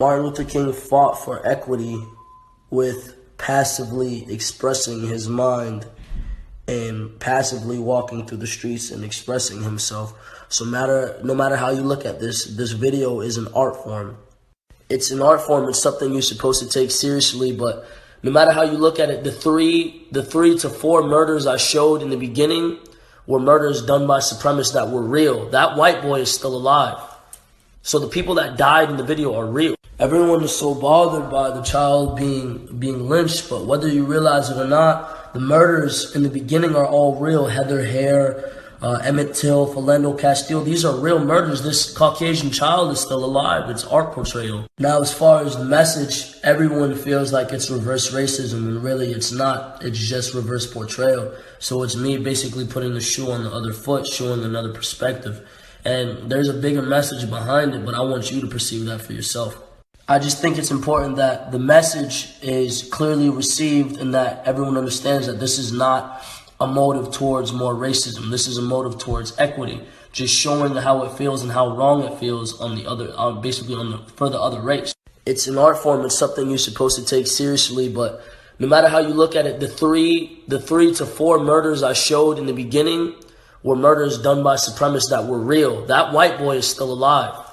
Martin Luther King fought for equity with passively expressing his mind and passively walking through the streets and expressing himself. So no matter how you look at this video is an art form. It's an art form. It's something you're supposed to take seriously, but no matter how you look at it, the three to four murders I showed in the beginning were murders done by supremacists that were real. That white boy is still alive. So the people that died in the video are real. Everyone is so bothered by the child being lynched, but whether you realize it or not, the murders in the beginning are all real. Heather Heyer, Emmett Till, Philando Castile, these are real murders. This Caucasian child is still alive. It's art portrayal. Now, as far as the message, everyone feels like it's reverse racism, and really it's not. It's just reverse portrayal. So it's me basically putting the shoe on the other foot, showing another perspective. And there's a bigger message behind it, but I want you to perceive that for yourself. I just think it's important that the message is clearly received and that everyone understands that this is not a motive towards more racism. This is a motive towards equity, just showing how it feels and how wrong it feels on the other, for the other race. It's an art form. It's something you're supposed to take seriously, but no matter how you look at it, the three to four murders I showed in the beginning were murders done by supremacists that were real. That white boy is still alive.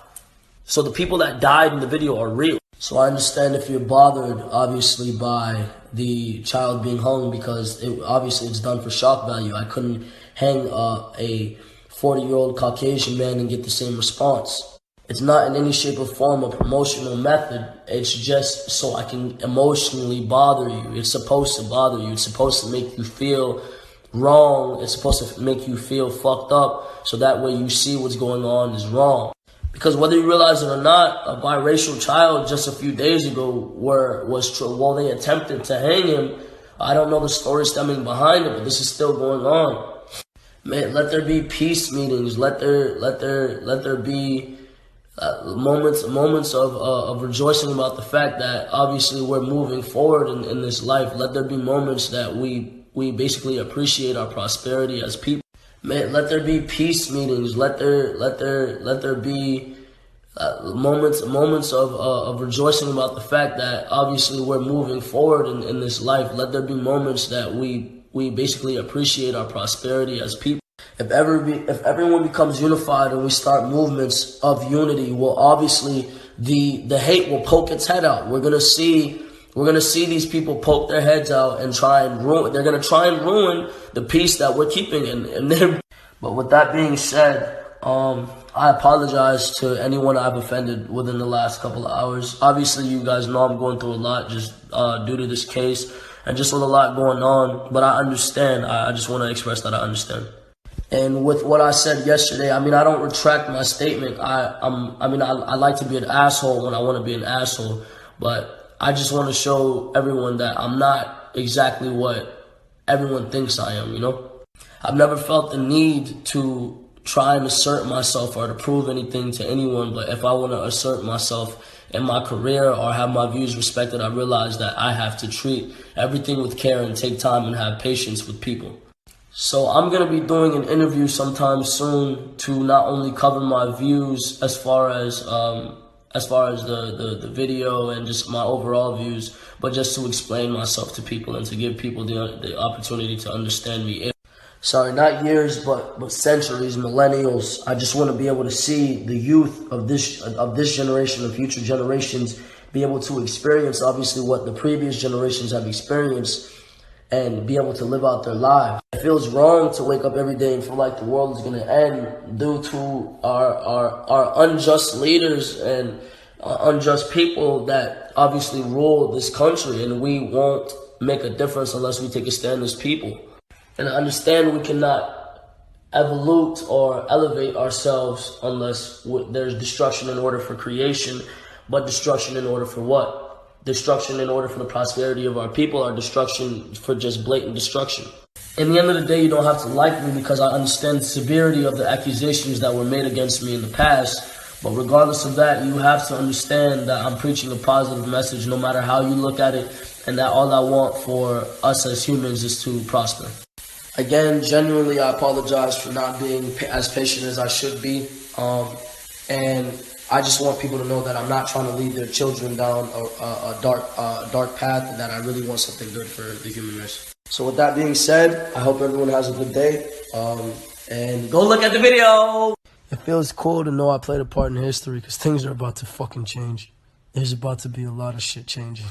So the people that died in the video are real. So I understand if you're bothered, obviously, by the child being hung, because obviously it's done for shock value. I couldn't hang a 40-year-old Caucasian man and get the same response. It's not in any shape or form a promotional method. It's just so I can emotionally bother you. It's supposed to bother you. It's supposed to make you feel wrong. It's supposed to make you feel fucked up, so that way you see what's going on is wrong. Because whether you realize it or not, a biracial child just a few days ago they attempted to hang him. I don't know the story stemming behind it, but this is still going on. Man, let there be peace meetings. Let there be moments of rejoicing about the fact that obviously we're moving forward in this life. Let there be moments that we basically appreciate our prosperity as people. Man, let there be peace meetings. Let there be moments of rejoicing about the fact that obviously we're moving forward in this life. Let there be moments that we basically appreciate our prosperity as people. If everyone becomes unified and we start movements of unity, well, obviously the hate will poke its head out. We're gonna see these people poke their heads out and try and ruin. They're gonna try and ruin the peace that we're keeping in. But with that being said, I apologize to anyone I've offended within the last couple of hours. Obviously, you guys know I'm going through a lot just due to this case and just with a lot going on. But I understand. I just want to express that I understand. And with what I said yesterday, I don't retract my statement. I like to be an asshole when I want to be an asshole, but I just want to show everyone that I'm not exactly what everyone thinks I am, you know? I've never felt the need to try and assert myself or to prove anything to anyone, but if I want to assert myself in my career or have my views respected, I realize that I have to treat everything with care and take time and have patience with people. So I'm going to be doing an interview sometime soon to not only cover my views as far as the video and just my overall views, but just to explain myself to people and to give people the opportunity to understand me. Sorry, not years, but centuries, millennials. I just want to be able to see the youth of this generation and future generations be able to experience, obviously, what the previous generations have experienced and be able to live out their lives. It feels wrong to wake up every day and feel like the world is going to end due to our unjust leaders and unjust people that obviously rule this country, and we won't make a difference unless we take a stand as people. And I understand we cannot evolve or elevate ourselves unless there's destruction in order for creation. But destruction in order for what? Destruction in order for the prosperity of our people, or destruction for just blatant destruction? In the end of the day, you don't have to like me because I understand the severity of the accusations that were made against me in the past. But regardless of that, you have to understand that I'm preaching a positive message no matter how you look at it, and that all I want for us as humans is to prosper. Again, genuinely, I apologize for not being as patient as I should be. And I just want people to know that I'm not trying to lead their children down a dark path, and that I really want something good for the human race. So with that being said, I hope everyone has a good day. And go look at the video. It feels cool to know I played a part in history, because things are about to fucking change. There's about to be a lot of shit changing.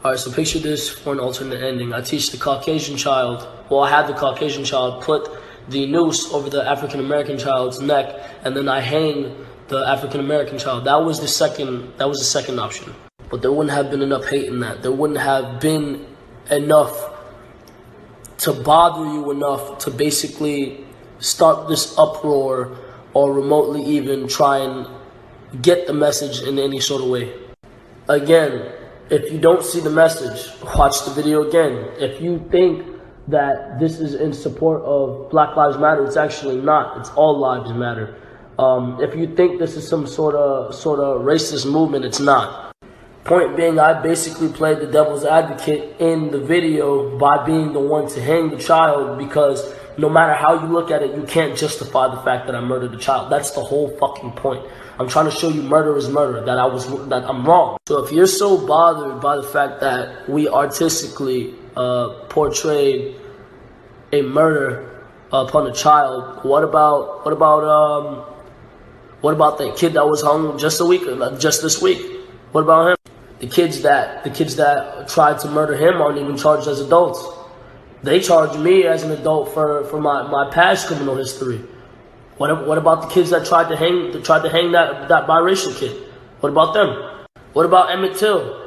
Alright, so picture this for an alternate ending. I teach the Caucasian child, well, I have the Caucasian child put the noose over the African American child's neck, and then I hang the African American child. That was the second option. But there wouldn't have been enough hate in that. There wouldn't have been enough to bother you enough to basically start this uproar or remotely even try and get the message in any sort of way. Again, if you don't see the message, watch the video again. If you think that this is in support of Black Lives Matter, it's actually not. It's all lives matter. If you think this is some sort of racist movement, it's not. Point being, I basically played the devil's advocate in the video by being the one to hang the child, because no matter how you look at it, you can't justify the fact that I murdered the child. That's the whole fucking point. I'm trying to show you murder is murder, that I'm wrong. So if you're so bothered by the fact that we artistically portrayed a murder upon a child, what about the kid that was hung just this week? What about him? The kids that tried to murder him aren't even charged as adults. They charged me as an adult for my past criminal history. What about the kids that tried to hang that biracial kid? What about them? What about Emmett Till?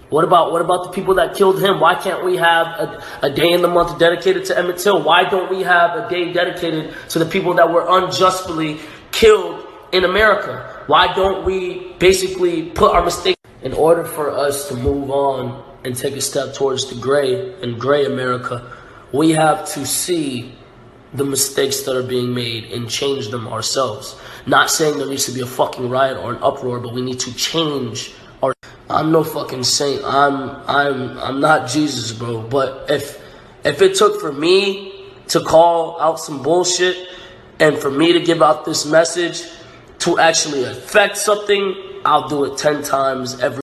What about the people that killed him? Why can't we have a day in the month dedicated to Emmett Till? Why don't we have a day dedicated to the people that were unjustly killed in America? Why don't we basically put our mistakes in order for us to move on and take a step towards the gray America? We have to see the mistakes that are being made and change them ourselves. Not saying there needs to be a fucking riot or an uproar, but we need to change our. I'm no fucking saint. I'm not Jesus, bro. But if it took for me to call out some bullshit and for me to give out this message to actually affect something, I'll do it 10 times every